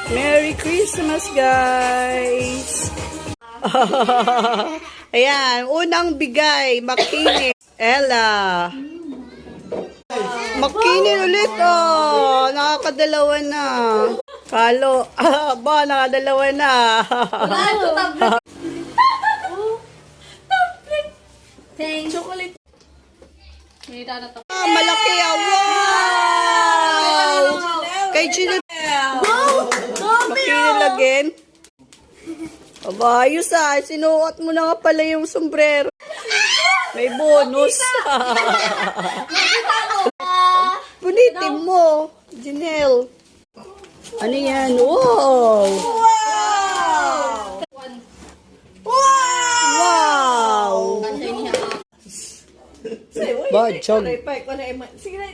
Merry Christmas, guys! Ayan, unang bigay, Makini. Ella. Makini ulit, oh. Nakakadalawa na. Kalo. Ba, nakadalawa na. Thank chocolate. Malaki, ah. Wow! Kay Jeanette. Makini again. Aba, ayos ah. Sinuot mo na nga pala yung sombrero. May bonus. Punitin mo, Janelle. Ano yan? Wow! Wow! Ba, chog. Sige na.